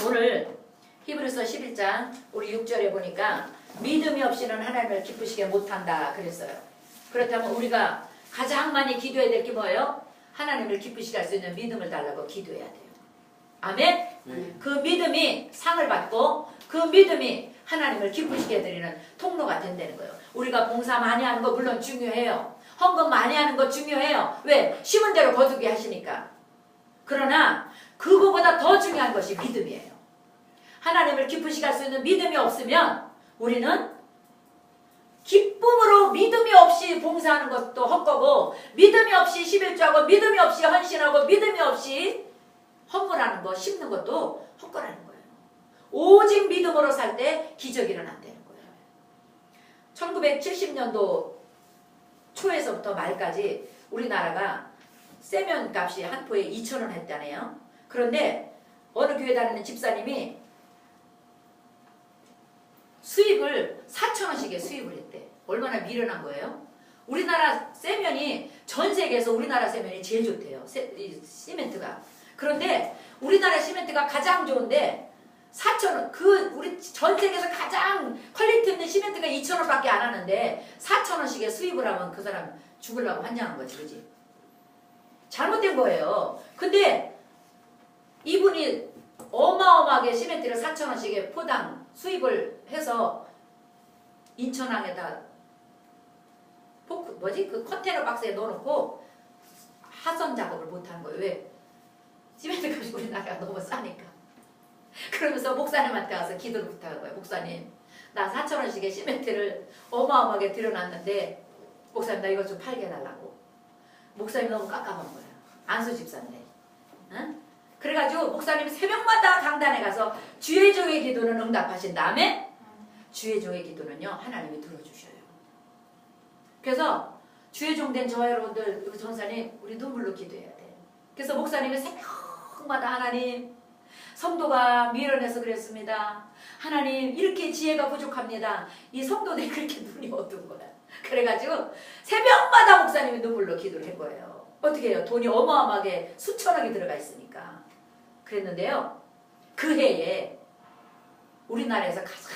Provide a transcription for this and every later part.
오늘 히브리서 11장 우리 6절에 보니까 믿음이 없이는 하나님을 기쁘시게 못한다 그랬어요. 그렇다면 우리가 가장 많이 기도해야 될 게 뭐예요? 하나님을 기쁘시게 할 수 있는 믿음을 달라고 기도해야 돼요. 아멘? 그 믿음이 상을 받고 그 믿음이 하나님을 기쁘시게 해드리는 통로가 된다는 거예요. 우리가 봉사 많이 하는 거 물론 중요해요. 헌금 많이 하는 거 중요해요. 왜? 심은 대로 거두게 하시니까. 그러나 그거보다 더 중요한 것이 믿음이에요. 하나님을 기쁘시게 할 수 있는 믿음이 없으면 우리는 기쁨으로 믿음이 없이 봉사하는 것도 헛거고, 믿음이 없이 11조하고, 믿음이 없이 헌신하고, 믿음이 없이 헌물하는 거, 심는 것도 헛거라는 거예요. 오직 믿음으로 살 때 기적이 일어난다는 거예요. 1970년도 초에서부터 말까지 우리나라가 세면 값이 한 포에 2,000원 했다네요. 그런데 어느 교회 다니는 집사님이 수입을 4,000원씩에 수입을 했대. 얼마나 미련한 거예요? 우리나라 세면이 전 세계에서 우리나라 세면이 제일 좋대요. 시멘트가. 그런데 우리나라 시멘트가 가장 좋은데 4,000원, 우리 전 세계에서 가장 퀄리티 있는 시멘트가 2,000원밖에 안 하는데 4,000원씩에 수입을 하면 그 사람 죽으려고 환장한 거지, 그지? 잘못된 거예요. 근데 이분이 어마어마하게 시멘트를 4,000원씩에 포당 수입을 해서 인천항에다 그 컨테이너 박스에 넣어놓고 하선 작업을 못하는 거예요. 왜? 시멘트 값이 우리나라가 너무 싸니까. 그러면서 목사님한테 와서 기도를 부탁한 거예요. 목사님, 나 4,000원씩의 시멘트를 어마어마하게 들여놨는데 목사님 나 이거 좀 팔게 해달라고. 목사님이 너무 깝깝한 거예요. 안수 집사인데. 응? 그래가지고 목사님이 새벽마다 강단에 가서 주의 종의 기도는 응답하신 다음에 주의 종의 기도는요 하나님이 들어주셔요. 그래서 주의 종 된 저와 여러분들, 우리 전사님, 우리 눈물로 기도해야 돼. 그래서 목사님이 새벽마다 하나님, 성도가 미련해서 그랬습니다. 하나님, 이렇게 지혜가 부족합니다. 이 성도들이 그렇게 눈이 어두운 거야. 그래가지고 새벽마다 목사님이 눈물로 기도를 한 거예요. 어떻게 해요? 돈이 어마어마하게 수천억이 들어가 있으니까. 그랬는데요, 그 해에 우리나라에서 가장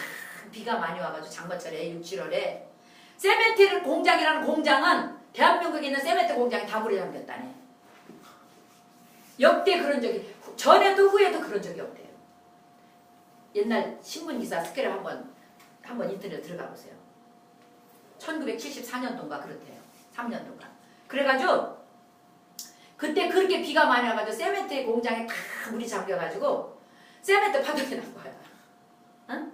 비가 많이 와가지고 장마철에 6, 7월에 세멘트 공장이라는 공장은 대한민국에 있는 세멘트 공장이 다 물에 잠겼다네. 역대 그런 적이, 전에도 후에도 그런 적이 없대요. 옛날 신문기사 스케일 한번 인터넷 들어가 보세요. 1974년도인가 그렇대요. 3년도인가. 그래가지고 그때 그렇게 비가 많이 와가지고 세멘트 공장에 다 물이 잠겨가지고 세멘트 파동이 난 거야. 응?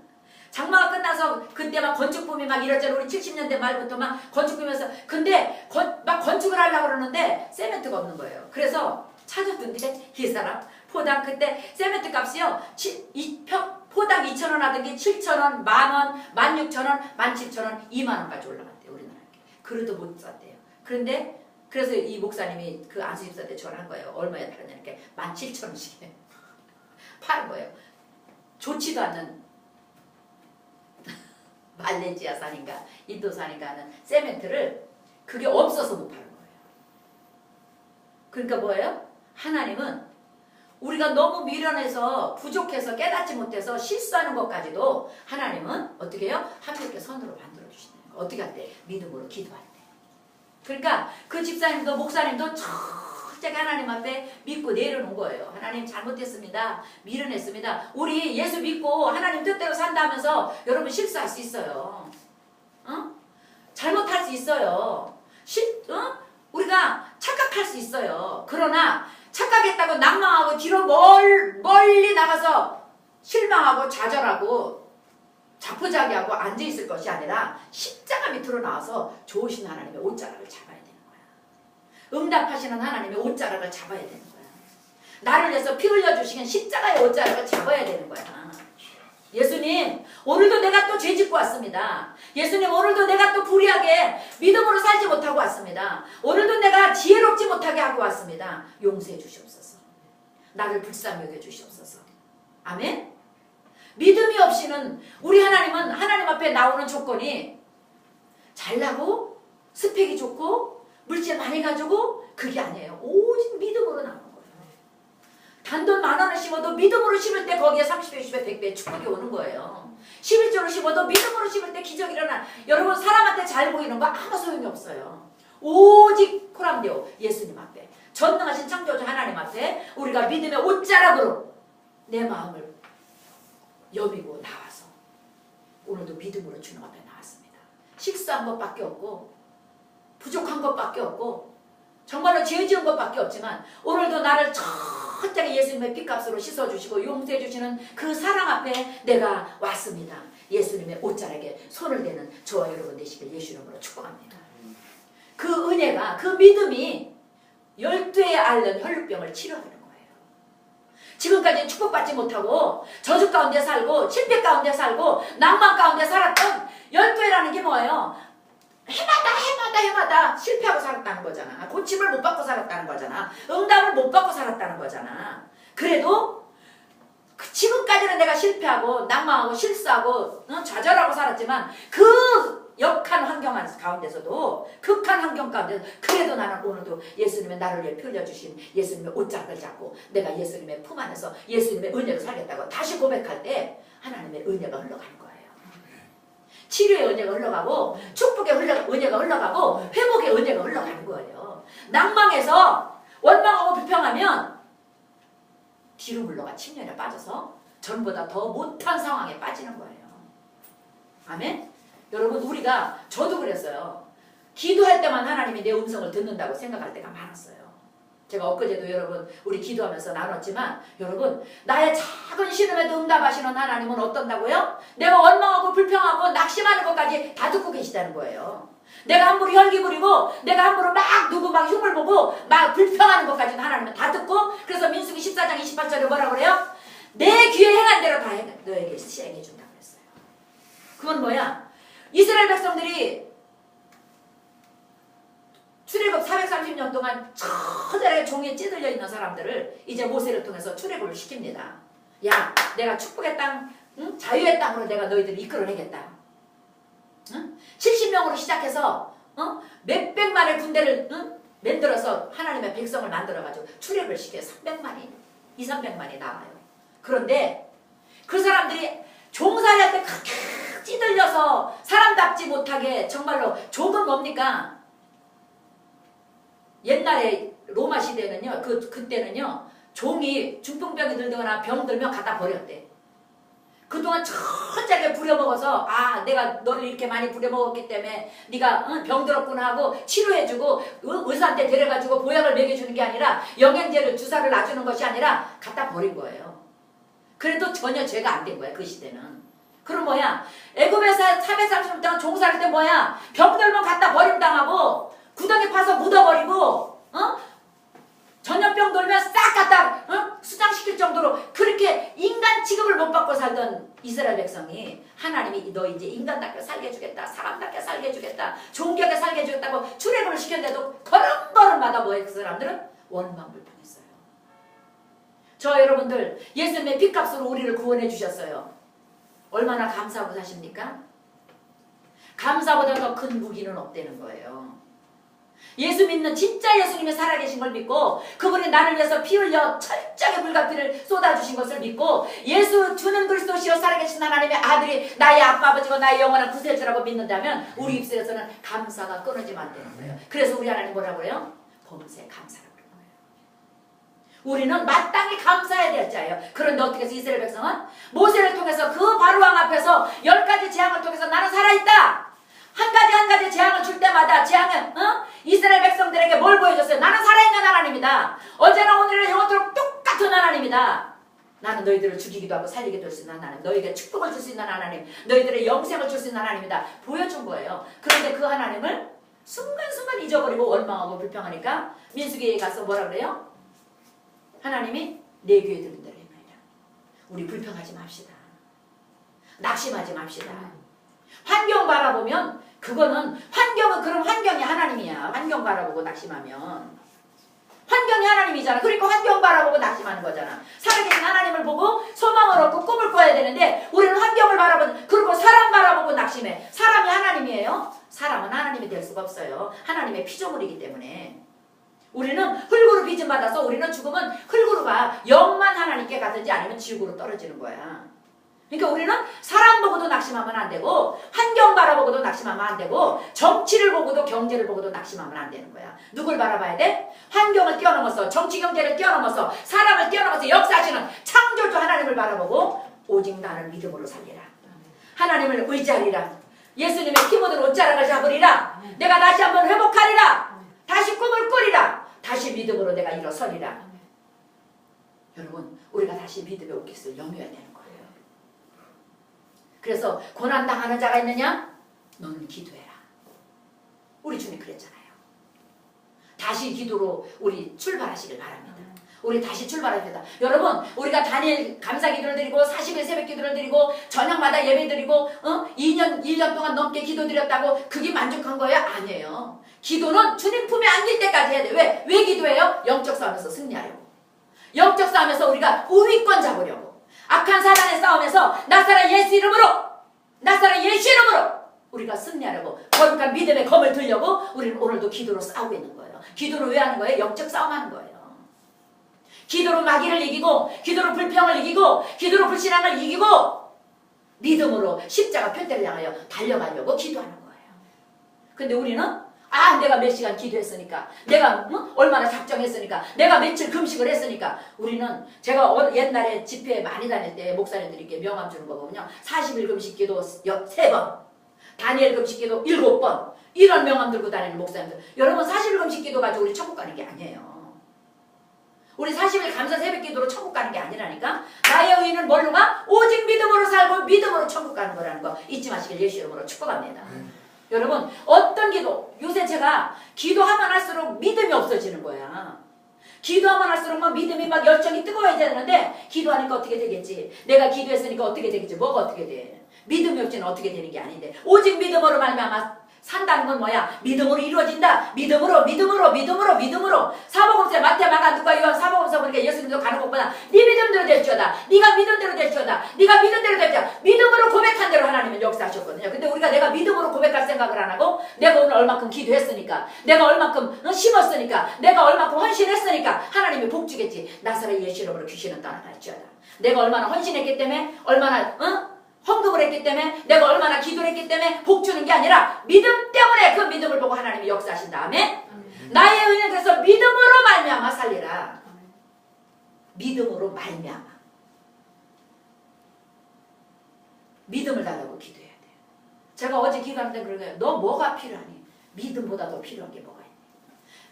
장마가 끝나서 그때 막 건축붐이 막 이랬잖아. 우리 70년대 말부터 막 건축붐이면서. 근데 막 건축을 하려고 그러는데 세멘트가 없는 거예요. 그래서 찾았는데 이 사람 포당 그때 세멘트 값이요. 포당 2,000원 하던 게 7,000원, 10,000원, 16,000원, 17,000원, 20,000원까지 올라갔대요. 우리나라에. 그래도 못 샀대요. 그런데 그래서 이 목사님이 그 안수집사한테 전화한 거예요. 얼마에 팔았냐 이렇게 17,000원씩에 파는 거예요. 좋지도 않는 말레이시아산인가 인도산인가 하는 세멘트를 그게 없어서 못 파는 거예요. 그러니까 뭐예요? 하나님은 우리가 너무 미련해서 부족해서 깨닫지 못해서 실수하는 것까지도 하나님은 어떻게 해요? 하필이렇게 선으로 만들어주시는 거예요. 어떻게 할 때? 믿음으로 기도할 때. 그러니까 그 집사님도 목사님도 철저히 하나님 앞에 믿고 내려놓은 거예요. 하나님 잘못했습니다. 미련했습니다. 우리 예수 믿고 하나님 뜻대로 산다면서 여러분 실수할 수 있어요. 어? 잘못할 수 있어요. 우리가 착각할 수 있어요. 그러나 착각했다고 낭망하고 뒤로 멀리 나가서 실망하고 좌절하고 자포자기하고 앉아있을 것이 아니라 십자가 밑으로 나와서 좋으신 하나님의 옷자락을 잡아야 되는 거야. 응답하시는 하나님의 옷자락을 잡아야 되는 거야. 나를 위해서 피 흘려주시는 십자가의 옷자락을 잡아야 되는 거야. 예수님, 오늘도 내가 또 죄짓고 왔습니다. 예수님, 오늘도 내가 또 불의하게 믿음으로 살지 못하고 왔습니다. 오늘도 내가 지혜롭지 못하게 하고 왔습니다. 용서해 주시옵소서. 나를 불쌍히 여겨 주시옵소서. 아멘? 믿음이 없이는 우리 하나님은 하나님 앞에 나오는 조건이 잘나고 스펙이 좋고 물질 많이 가지고 그게 아니에요. 오직 믿음으로 나오는 거예요. 단돈 10,000원을 심어도 믿음으로 심을 때 거기에 30배, 60배, 100배 축복이 오는 거예요. 11조를 심어도 믿음으로 심을 때 기적이 일어나. 여러분 사람한테 잘 보이는 거 아무 소용이 없어요. 오직 코람데오 예수님 앞에 전능하신 창조주 하나님 앞에 우리가 믿음의 옷자락으로 내 마음을 여미고 나와서 오늘도 믿음으로 주님 앞에 나왔습니다. 실수한 것밖에 없고 부족한 것밖에 없고 정말로 죄 지은 것밖에 없지만 오늘도 나를 철저하게 예수님의 피값으로 씻어주시고 용서해주시는 그 사랑 앞에 내가 왔습니다. 예수님의 옷자락에 손을 대는 저와 여러분 되시길 예수 이름으로 축복합니다. 그 은혜가 그 믿음이 12에 앓는 혈루병을 치료하는 거예요. 지금까지 축복받지 못하고 저주 가운데 살고 실패 가운데 살고 낭만 가운데 살았던 12회라는 게 뭐예요? 해마다 실패하고 살았다는 거잖아. 고침을 못 받고 살았다는 거잖아. 응답을 못 받고 살았다는 거잖아. 그래도 지금까지는 내가 실패하고 낭망하고 실수하고 좌절하고 살았지만 그 역한 환경 가운데서도 극한 환경 가운데서 그래도 나는 오늘도 예수님의 나를 위해 흘려주신 예수님의 옷장을 잡고 내가 예수님의 품 안에서 예수님의 은혜로 살겠다고 다시 고백할 때 하나님의 은혜가 흘러가는 거예요. 치료의 은혜가 흘러가고 축복의 은혜가 흘러가고 회복의 은혜가 흘러가는 거예요. 낭망해서 원망하고 불평하면 뒤로 물러가 침륜에 빠져서 전보다 더 못한 상황에 빠지는 거예요. 아멘? 여러분 우리가 저도 그랬어요. 기도할 때만 하나님이 내 음성을 듣는다고 생각할 때가 많았어요. 제가 엊그제도 여러분 우리 기도하면서 나눴지만 여러분 나의 작은 신음에도 응답하시는 하나님은 어떤다고요? 내가 원망하고 불평하고 낙심하는 것까지 다 듣고 계시다는 거예요. 내가 함부로 혈기 부리고 내가 함부로 막 누구 막 흉을 보고 막 불평하는 것까지는 하나님은 다 듣고 그래서 민수기 14장 28절에 뭐라고 그래요? 내 귀에 행한 대로 다 너에게 시행해 준다고 그랬어요. 그건 뭐야? 이스라엘 백성들이 출애굽 430년 동안 처절하게 종에 찌들려 있는 사람들을 이제 모세를 통해서 출애굽을 시킵니다. 야, 내가 축복의 땅, 응? 자유의 땅으로 내가 너희들을 이끌어내겠다. 응? 70명으로 시작해서 몇백만의 군대를 만들어서 하나님의 백성을 만들어가지고 출애굽을 시켜요. 300만이, 200~300만이 나와요. 그런데 그 사람들이 종살이할 때 그렇게 찌들려서 사람답지 못하게 정말로 족은 뭡니까? 옛날에 로마 시대는요, 그때는요, 종이 중풍병이 들거나 병 들면 갖다 버렸대. 그동안 철저하게 부려먹어서, 아, 내가 너를 이렇게 많이 부려먹었기 때문에 네가 병 들었구나 하고 치료해주고 의사한테 데려가지고 보약을 먹여주는 게 아니라 영양제를 주사를 놔주는 것이 아니라 갖다 버린 거예요. 그래도 전혀 죄가 안 된 거야, 그 시대는. 그럼 뭐야? 애굽에서 430년 동안 종살할 때 뭐야? 병 들면 갖다 버림당하고 구덩이 파서 묻어버리고 전염병 돌면 싹 갖다 수장시킬 정도로 그렇게 인간 취급을 못 받고 살던 이스라엘 백성이 하나님이 너 이제 인간답게 살게 해주겠다, 사람답게 살게 해주겠다, 존귀하게 살게 해주겠다고 출애굽을 시켰는데도 걸음걸음마다 뭐해? 그 사람들은 원망불평했어요. 저 여러분들 예수님의 피값으로 우리를 구원해 주셨어요. 얼마나 감사하고 사십니까? 감사보다 더 큰 무기는 없다는 거예요. 예수 믿는 진짜 예수님이 살아계신 걸 믿고 그분이 나를 위해서 피 흘려 철저하게 물과 피를 쏟아주신 것을 믿고 예수 주는 그리스도시여 살아계신 하나님의 아들이 나의 아빠 아버지고 나의 영원한 구세주라고 믿는다면 우리 입술에서는 감사가 끊어지면 안 되는 거예요. 그래서 우리 하나님 뭐라고 해요? 범세 감사라고 그러는 거예요. 우리는 마땅히 감사해야 될 자예요. 그런데 어떻게 해서 이스라엘 백성은 모세를 통해서 그 바로왕 앞에서 10가지 재앙을 통해서 나는 살아있다. 한 가지 재앙을 줄 때마다 재앙은 이스라엘 백성들에게 뭘 보여줬어요? 나는 살아있는 하나님이다. 어제나 오늘이나 영원토록 똑같은 하나님이다. 나는 너희들을 죽이기도 하고 살리기도 할 수 있는 하나님, 너희에게 축복을 줄 수 있는 하나님, 너희들의 영생을 줄 수 있는 하나님이다. 보여준 거예요. 그런데 그 하나님을 순간순간 잊어버리고 원망하고 불평하니까 민수기에 가서 뭐라 그래요? 하나님이 내 귀에 들은 대로 행하리라. 우리 불평하지 맙시다. 낙심하지 맙시다. 환경 바라보면 그거는 환경은 그럼 환경이 하나님이야. 환경 바라보고 낙심하면 환경이 하나님이잖아. 그러니까 환경 바라보고 낙심하는 거잖아. 살아계신 하나님을 보고 소망을 얻고 꿈을 꿔야 되는데 우리는 환경을 바라보고 그리고 사람 바라보고 낙심해. 사람이 하나님이에요? 사람은 하나님이 될 수가 없어요. 하나님의 피조물이기 때문에 우리는 흙으로 빚음 받아서 우리는 죽으면 흙으로 가. 영만 하나님께 가든지 아니면 지옥으로 떨어지는 거야. 그러니까 우리는 사람 보고도 낙심하면 안 되고 환경 바라보고도 낙심하면 안 되고 정치를 보고도 경제를 보고도 낙심하면 안 되는 거야. 누굴 바라봐야 돼? 환경을 뛰어넘어서 정치 경제를 뛰어넘어서 사람을 뛰어넘어서 역사하시는 창조주 하나님을 바라보고 오직 나는 믿음으로 살리라. 하나님을 의지하리라. 예수님의 피 묻은 옷자락을 잡으리라. 내가 다시 한번 회복하리라. 다시 꿈을 꾸리라. 다시 믿음으로 내가 일어서리라. 여러분, 우리가 다시 믿음의 옷깃을 여며야 되는 거예요. 그래서 고난당하는 자가 있느냐? 너는 기도해라. 우리 주님 그랬잖아요. 다시 기도로 우리 출발하시길 바랍니다. 우리 다시 출발합니다. 여러분, 우리가 다니엘 감사 기도를 드리고 40일 새벽 기도를 드리고 저녁마다 예배 드리고 1년 동안 넘게 기도 드렸다고 그게 만족한 거예요? 아니에요. 기도는 주님 품에 안길 때까지 해야 돼. 왜 기도해요? 영적 싸움에서 승리하려고. 영적 싸움에서 우리가 우위권 잡으려고. 악한 사단의 싸움에서 나사렛 예수 이름으로, 나사렛 예수 이름으로 우리가 승리하려고 거룩한 믿음의 검을 들려고 우리는 오늘도 기도로 싸우고 있는 거예요. 기도로 왜 하는 거예요? 영적 싸움하는 거예요. 기도로 마귀를 이기고, 기도로 불평을 이기고, 기도로 불신앙을 이기고, 믿음으로 십자가 표대를 향하여 달려가려고 기도하는 거예요. 근데 우리는 내가 몇 시간 기도했으니까, 내가 얼마나 작정했으니까, 내가 며칠 금식을 했으니까, 우리는 제가 옛날에 집회 많이 다닐 때 목사님들께 명함 주는 거 보면요, 40일 금식 기도 3번, 다니엘 금식 기도 7번, 이런 명함 들고 다니는 목사님들. 여러분, 40일 금식 기도 가지고 우리 천국 가는 게 아니에요. 우리 40일 감사 새벽 기도로 천국 가는 게 아니라니까. 나의 의인은 뭘로 가? 오직 믿음으로 살고 믿음으로 천국 가는 거라는 거 잊지 마시길 예수 이름으로 축복합니다. 여러분, 어떤 기도, 요새 제가 기도하면 할수록 믿음이 없어지는 거야. 기도하면 할수록 막 믿음이 막 열정이 뜨거워야 되는데 기도하니까 어떻게 되겠지? 내가 기도했으니까 어떻게 되겠지? 뭐가 어떻게 돼? 믿음이 없이는 어떻게 되는 게 아닌데 오직 믿음으로 말미암아 산다는 건 뭐야? 믿음으로 이루어진다. 믿음으로. 사복음서 마태, 마가, 누가, 요한 사복음서 보니까 예수님도 가는 것보다 네 믿음대로 될지어다. 네가 믿은 대로 될지어다. 네가 믿은 대로 될지어다. 믿음으로 고백한 대로 하나님은 역사하셨거든요. 근데 우리가 내가 믿음으로 고백할 생각을 안 하고 내가 오늘 얼마큼 기도했으니까, 내가 얼마큼 심었으니까, 내가 얼마큼 헌신했으니까 하나님이 복 주겠지. 나사렛 예수 이름으로 귀신은 떠나갈지어다. 내가 얼마나 헌신했기 때문에, 얼마나 헌금을 했기 때문에, 내가 얼마나 기도를 했기 때문에 복 주는 게 아니라 믿음 때문에 그 믿음을 보고 하나님이 역사하신 다음에 나의 의는 그래서 믿음으로 말미암아 살리라. 믿음으로 말미암아. 믿음을 달라고 기도해야 돼요. 제가 어제 기도할 때 그러고요. 너 뭐가 필요하니? 믿음보다 더 필요한 게 뭐가 있니?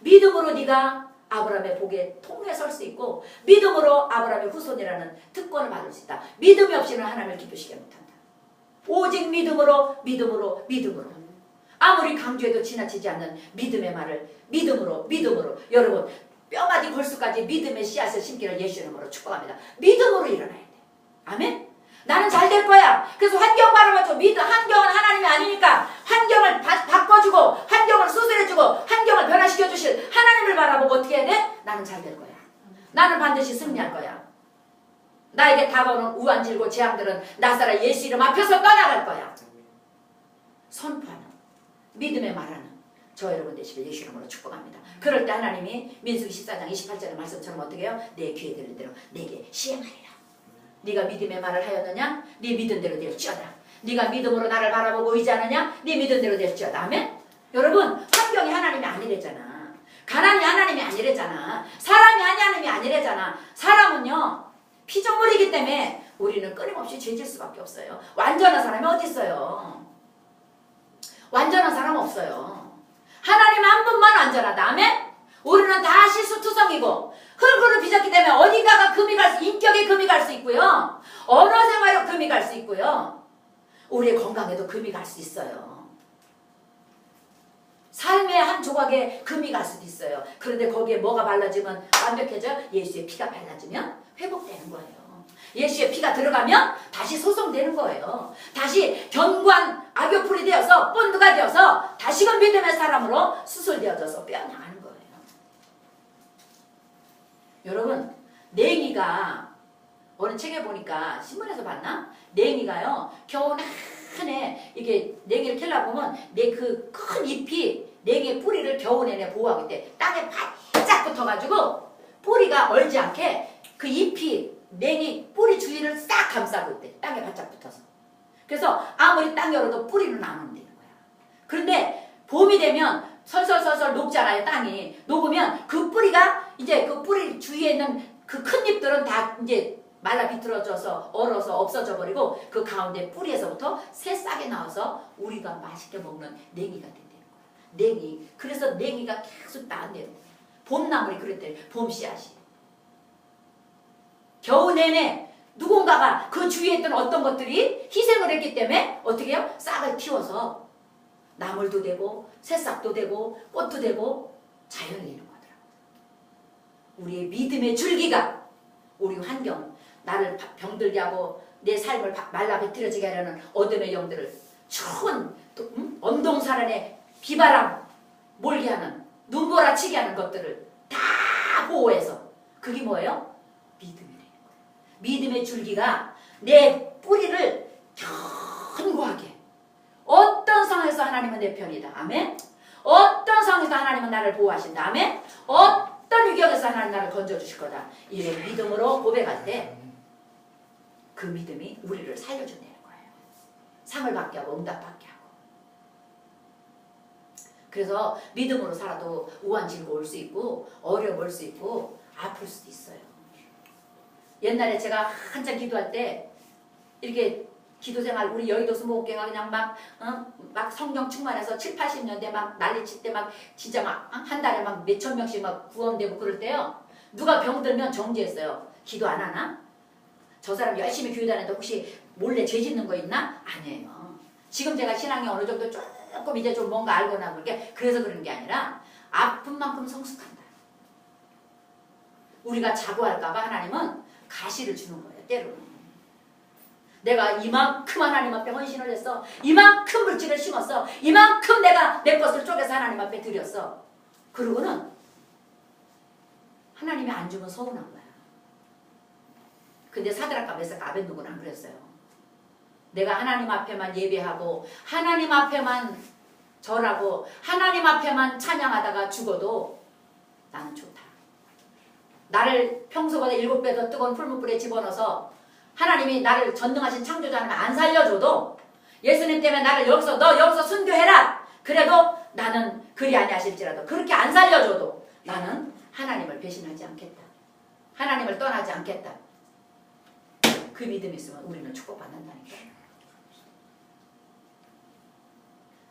믿음으로 네가 아브라함의 복에 통해 설 수 있고 믿음으로 아브라함의 후손이라는 특권을 받을 수 있다. 믿음이 없이는 하나님을 기쁘시게 못한다. 오직 믿음으로. 아무리 강조해도 지나치지 않는 믿음의 말을 믿음으로. 여러분, 뼈마디 골수까지 믿음의 씨앗을 심기를 예수 이름으로 축복합니다. 믿음으로 일어나야 돼. 아멘? 나는 잘 될 거야. 그래서 환경 바라봐줘. 환경은 하나님이 아니니까 환경을 바꿔주고 환경을 수술해주고 환경을 변화시켜주실 하나님을 바라보고 어떻게 해야 돼? 나는 잘 될 거야. 나는 반드시 승리할 거야. 나에게 다가오는 우환질고 재앙들은 나사렛 예수 이름 앞에서 떠나갈 거야. 선포하는 믿음의 말하는 저 여러분 되시길 예수 이름으로 축복합니다. 그럴 때 하나님이 민수기 14장 28절의 말씀처럼 어떻게 해요? 내 귀에 들을 대로 내게 시행하리라. 네가 믿음의 말을 하였느냐? 네 믿은 대로 될지어다. 네가 믿음으로 나를 바라보고 의지하느냐? 네 믿은 대로 될지어다. 아멘? 여러분, 환경이 하나님이 아니래잖아. 가난이 하나님이 아니래잖아. 사람이 하나님이 아니래잖아. 사람은요, 피조물이기 때문에 우리는 끊임없이 죄질 수밖에 없어요. 완전한 사람이 어디 있어요? 완전한 사람 없어요. 하나님 한 분만 완전하다. 아멘? 우리는 다 실수투성이고 흙으로 빚었기 때문에 어디가가 금이 갈 수, 인격에 금이 갈 수 있고요. 언어 생활에 금이 갈 수 있고요. 우리의 건강에도 금이 갈 수 있어요. 삶의 한 조각에 금이 갈 수도 있어요. 그런데 거기에 뭐가 발라지면 완벽해져? 예수의 피가 발라지면 회복되는 거예요. 예수의 피가 들어가면 다시 소송되는 거예요. 다시 견고한 악교풀이 되어서 본드가 되어서 다시금 믿음의 사람으로 수술되어져서 빼어나가는 거예요. 여러분, 냉이가 어느 책에 보니까 신문에서 봤나? 냉이가요 겨우 한해 이게 냉이를 캘라 보면 내 그 큰 잎이 냉이의 뿌리를 겨우 내내 보호하기 때문에 땅에 바짝 붙어가지고 뿌리가 얼지 않게 그 잎이 냉이 뿌리 주위를 싹 감싸고 있대. 땅에 바짝 붙어서. 그래서 아무리 땅 열어도 뿌리는 안 옮기는 거야. 그런데 봄이 되면 설설설설 녹잖아요. 땅이 녹으면 그 뿌리가 이제 그 뿌리 주위에 있는 그 큰 잎들은 다 이제 말라 비틀어져서 얼어서 없어져 버리고 그 가운데 뿌리에서부터 새싹이 나와서 우리가 맛있게 먹는 냉이가 된다는 거야. 냉이. 그래서 냉이가 계속 나온다는 거야. 봄나물이 그랬대. 봄 씨앗이. 겨우 내내 누군가가 그 주위에 있던 어떤 것들이 희생을 했기 때문에 어떻게 해요? 싹을 틔워서 나물도 되고 새싹도 되고 꽃도 되고 자연이 되는 거더라고요. 우리의 믿음의 줄기가 우리 환경, 나를 병들게 하고 내 삶을 말라 비틀어지게 하려는 어둠의 영들을 추운 엄동산안에 비바람 몰게 하는 눈보라치게 하는 것들을 다 보호해서 그게 뭐예요? 믿음이래요. 믿음의 줄기가 내 뿌리를 견고하게 어떤 상황에서 하나님은 내 편이다. 아멘. 어떤 상황에서 하나님은 나를 보호하신다. 아멘. 어떤 위경에서 하나님 나를 건져주실 거다. 이래 믿음으로 고백할 때 그 믿음이 우리를 살려준다는 거예요. 상을 받게 하고 응답받게 하고. 그래서 믿음으로 살아도 우환질고 올 수 있고 어려움 올 수 있고 아플 수도 있어요. 옛날에 제가 한참 기도할 때 이렇게 기도생활 우리 여의도 수목교회가 그냥 막 성령 충만해서 7, 80년대 막 난리칠 때 막 진짜 막 한 달에 막 몇천 명씩 막 구원되고 그럴 때요. 누가 병들면 정지했어요. 기도 안 하나? 저 사람 열심히 교회 다니는데 혹시 몰래 죄 짓는 거 있나? 아니에요. 지금 제가 신앙이 어느 정도 조금 이제 좀 뭔가 알거나 그렇게 그래서 그런 게 아니라 아픈 만큼 성숙한다. 우리가 자고할까봐 하나님은 가시를 주는 거예요. 때로는. 내가 이만큼 하나님 앞에 헌신을 했어. 이만큼 물질을 심었어. 이만큼 내가 내 것을 쪼개서 하나님 앞에 드렸어. 그러고는 하나님이 안 주면 서운한 거야. 근데 사드락과 메삭과 아벳느고는 안 그랬어요. 내가 하나님 앞에만 예배하고 하나님 앞에만 절하고 하나님 앞에만 찬양하다가 죽어도 나는 좋다. 나를 평소보다 7배 더 뜨거운 풀무불에 집어넣어서 하나님이 나를 전능하신 창조자 하나님 안 살려줘도 예수님 때문에 나를 너 여기서 순교해라. 그래도 나는 그리 아니하실지라도 그렇게 안 살려줘도 나는 하나님을 배신하지 않겠다. 하나님을 떠나지 않겠다. 그 믿음이 있으면 우리는 축복받는다니까요.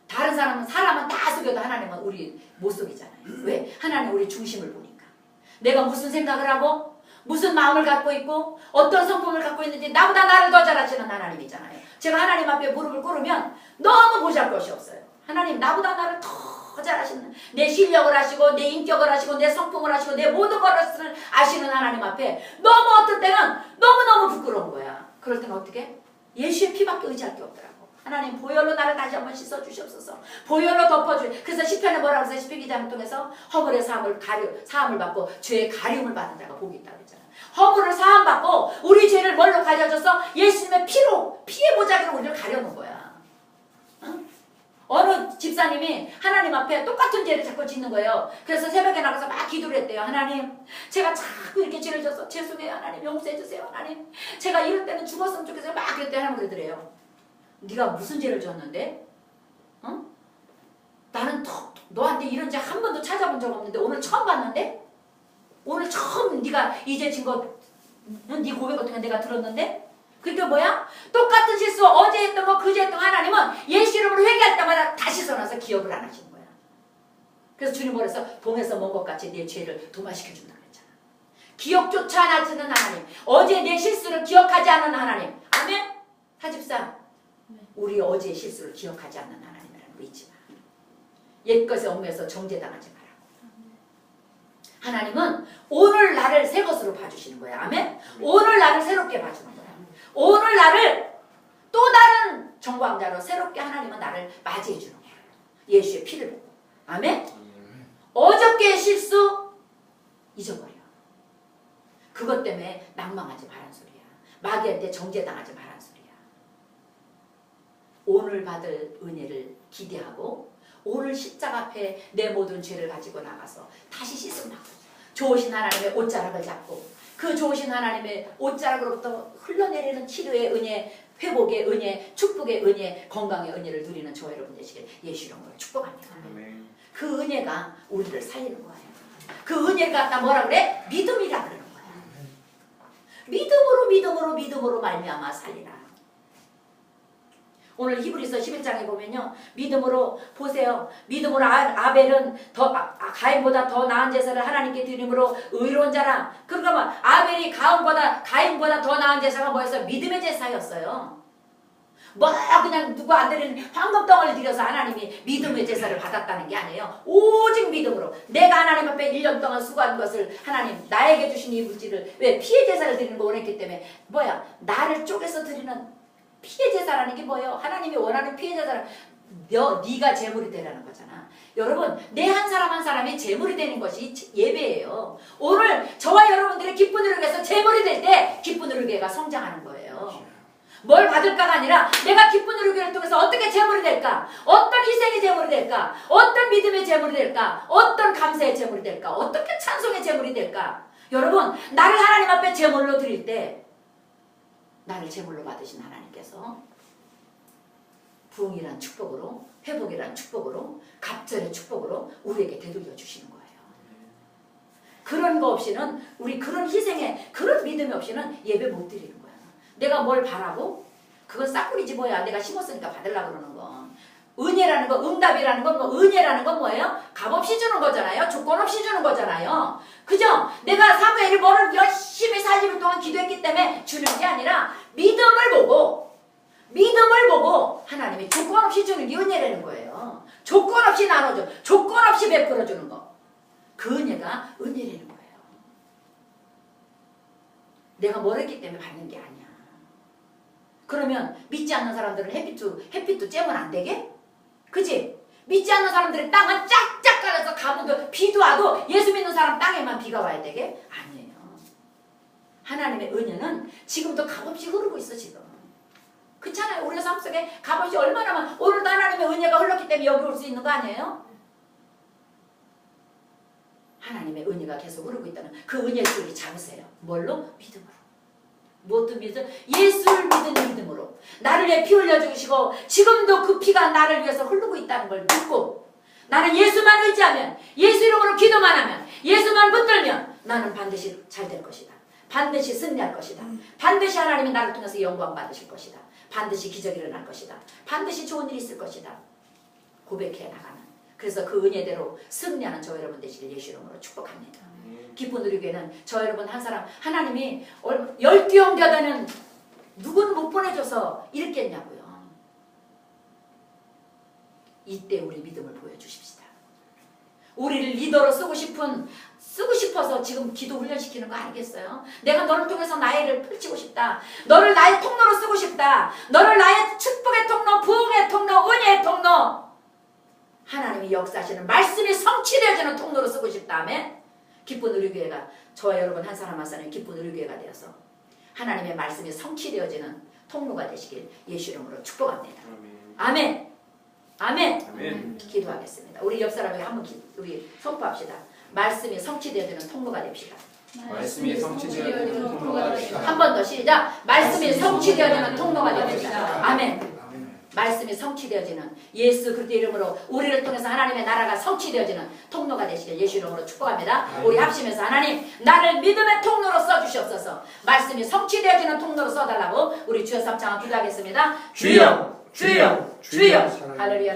다른 사람은 다 속여도 하나님은 우리 못 속이잖아요. 왜? 하나님 우리 중심을 보니까. 내가 무슨 생각을 하고 무슨 마음을 갖고 있고 어떤 성품을 갖고 있는지 나보다 나를 더 잘 아시는 하나님이잖아요. 제가 하나님 앞에 무릎을 꿇으면 너무 보잘것이 없어요. 하나님 나보다 나를 더 잘 아시는 내 실력을 아시고 내 인격을 아시고 내 성품을 아시고 내 모든 것을 아시는 하나님 앞에 너무 어떤 때는 너무너무 부끄러운 거야. 그럴 때는 어떻게? 예수의 피밖에 의지할 게 없더라고. 하나님 보혈로 나를 다시 한번 씻어주시옵소서. 보혈로 덮어주. 그래서 시편에 뭐라고 했어요? 시편 기자를 통해서 허물의 사함을 받고 죄의 가리움을 받은 자가 복이 있다고 했잖아요. 허물을 사함받고 우리 죄를 뭘로 가려줘서 예수님의 피의 보자기로 우리를 가려놓은 거야. 응? 어느 집사님이 하나님 앞에 똑같은 죄를 자꾸 짓는 거예요. 그래서 새벽에 나가서 막 기도를 했대요. 하나님 제가 자꾸 이렇게 죄를 져서 죄송해요. 하나님 용서해 주세요. 하나님 제가 이럴 때는 죽었으면 좋겠어요. 막 그랬더니 하나님 그러더래요. 네가 무슨 죄를 졌는데? 어? 나는 너한테 이런 죄 한 번도 찾아본 적 없는데 오늘 처음 봤는데? 오늘 처음 네가 이제 진 거 네 고백을 통해 내가 들었는데? 그게 뭐야? 똑같은 실수 어제 했던 거 그제 했던 거 하나님은 예수 이름으로 회개할 때마다 다시 써놔서 기억을 안 하시는 거야. 그래서 주님 뭐래서 동에서 먼 것 같이 내 죄를 도마시켜준다고 했잖아. 기억조차 안 하시는 하나님, 어제 내 실수를 기억하지 않는 하나님. 아멘? 사집사 우리 어제의 실수를 기억하지 않는 하나님이라는 거 잊지 마. 옛것에 얽매여서 정죄당하지 마라. 하나님은 오늘 나를 새 것으로 봐주시는 거야. 아멘? 오늘 나를 새롭게 봐주는 거야. 오늘 나를 또 다른 정광자로 새롭게 하나님은 나를 맞이해 주는 거예요. 예수의 피를 보고. 아멘? 어저께의 실수 잊어버려. 그것 때문에 낭망하지 말란 소리야. 마귀한테 정죄당하지 말란 소리야. 오늘 받을 은혜를 기대하고 오늘 십자가 앞에 내 모든 죄를 가지고 나가서 다시 씻음 받고 좋으신 하나님의 옷자락을 잡고 그 좋으신 하나님의 옷자락으로부터 흘러내리는 치료의 은혜, 회복의 은혜, 축복의 은혜, 건강의 은혜를 누리는 저와 여러분 되시길 예수 이름으로 축복합니다. 그 은혜가 우리를 살리는 거예요. 그 은혜를 갖다 뭐라 그래? 믿음이라 그러는 거야. 믿음으로 말미암아 살리라. 오늘 히브리서 11장에 보면요. 믿음으로 보세요. 믿음으로 아벨은 가인보다 더 나은 제사를 하나님께 드림으로 의로운 자라. 그러면 아벨이 가인보다 더 나은 제사가 뭐였어요? 믿음의 제사였어요. 뭐 그냥 누구 안 드리는 황금덩어리를 드려서 하나님이 믿음의 제사를 받았다는 게 아니에요. 오직 믿음으로 내가 하나님 앞에 1년 동안 수고한 것을 하나님 나에게 주신 이 물질을 왜 피해 제사를 드리는 거 원했기 때문에 나를 쪼개서 드리는 피해 제사라는 게 뭐예요? 하나님이 원하는 피해 제사는 네가 제물이 되라는 거잖아. 여러분 내 한 사람 한 사람이 제물이 되는 것이 예배예요. 오늘 저와 여러분들의 기쁜 누리교회에서 제물이 될 때 기쁜 누리교회가 성장하는 거예요. 뭘 받을까가 아니라 내가 기쁜 누리교회를 통해서 어떻게 제물이 될까? 어떤 희생의 제물이 될까? 어떤 믿음의 제물이 될까? 어떤 감사의 제물이 될까? 어떻게 찬송의 제물이 될까? 여러분 나를 하나님 앞에 제물로 드릴 때 나를 제물로 받으신 하나님께서 부흥이란 축복으로 회복이란 축복으로 갑절의 축복으로 우리에게 되돌려 주시는 거예요. 그런 거 없이는 우리 그런 희생에 그런 믿음이 없이는 예배 못 드리는 거야. 내가 뭘 바라고? 그건 싹구리지 뭐야. 내가 심었으니까 받으려고 그러는 거. 은혜라는 거, 응답이라는 건 은혜라는 건 뭐예요? 값없이 주는 거잖아요. 조건 없이 주는 거잖아요. 그죠? 내가 사무엘이 뭐를 열심히 40일 동안 기도했기 때문에 주는 게 아니라 믿음을 보고 하나님이 조건 없이 주는 게 은혜라는 거예요. 조건 없이 나눠줘. 조건 없이 베풀어 주는 거. 그 은혜가 은혜라는 거예요. 내가 뭘 했기 때문에 받는 게 아니야. 그러면 믿지 않는 사람들은 햇빛도 쬐면 안 되게? 그치? 믿지 않는 사람들의 땅은 쫙쫙 깔아서 가뭄도 비도 와도 예수 믿는 사람 땅에만 비가 와야 되게? 아니에요. 하나님의 은혜는 지금도 값없이 흐르고 있어 지금. 그렇잖아요. 우리 삶 속에 값없이 얼마나 많아. 오늘도 하나님의 은혜가 흘렀기 때문에 여기 올 수 있는 거 아니에요? 하나님의 은혜가 계속 흐르고 있다는 그 은혜를 우리 잡으세요. 뭘로? 믿음으로. 무엇도 믿음? 예수를 믿는 믿음으로. 나를 위해 피 흘려주시고 지금도 그 피가 나를 위해서 흐르고 있다는 걸 믿고 나는 예수만 의지하면 예수 이름으로 기도만 하면 예수만 붙들면 나는 반드시 잘 될 것이다. 반드시 승리할 것이다. 반드시 하나님이 나를 통해서 영광 받으실 것이다. 반드시 기적이 일어날 것이다. 반드시 좋은 일이 있을 것이다. 고백해 나가는. 그래서 그 은혜대로 승리하는 저 여러분 되시길 예수 이름으로 축복합니다. 기쁜 누리교회는 저 여러분 한 사람 하나님이 12형제되는 누군 못 보내줘서 이랬겠냐고요. 이때 우리 믿음을 보여주십시다. 우리를 리더로 쓰고 싶어서 지금 기도 훈련시키는 거 아니겠어요? 내가 너를 통해서 나의 일을 펼치고 싶다. 너를 나의 통로로 쓰고 싶다. 너를 나의 축복의 통로, 부흥의 통로, 은혜의 통로, 하나님이 역사하시는 말씀이 성취되어지는 통로로 쓰고 싶다면 기쁜 우리교회가 저와 여러분 한 사람 한 사람이 기쁜 우리교회가 되어서 하나님의 말씀이 성취되어지는 통로가 되시길 예수 이름으로 축복합니다. 아멘. 아멘. 아멘. 기도하겠습니다. 우리 옆 사람에게 한번 우리 선포합시다. 말씀이 성취되어지는 통로가 됩시다. 말씀이 성취되어지는 통로가 됩시다. 한 번 더 시작. 말씀이 성취되어지는 통로가 됩시다. 아멘. 말씀이 성취되어지는 예수 그리스도의 이름으로 우리를 통해서 하나님의 나라가 성취되어지는 통로가 되시길 예수 이름으로 축복합니다. 우리 합심해서 하나님 나를 믿음의 통로로 써주시옵소서. 말씀이 성취되어지는 통로로 써달라고 우리 주여 삼창 기도하겠습니다. 주여 주여 주여 할렐루야.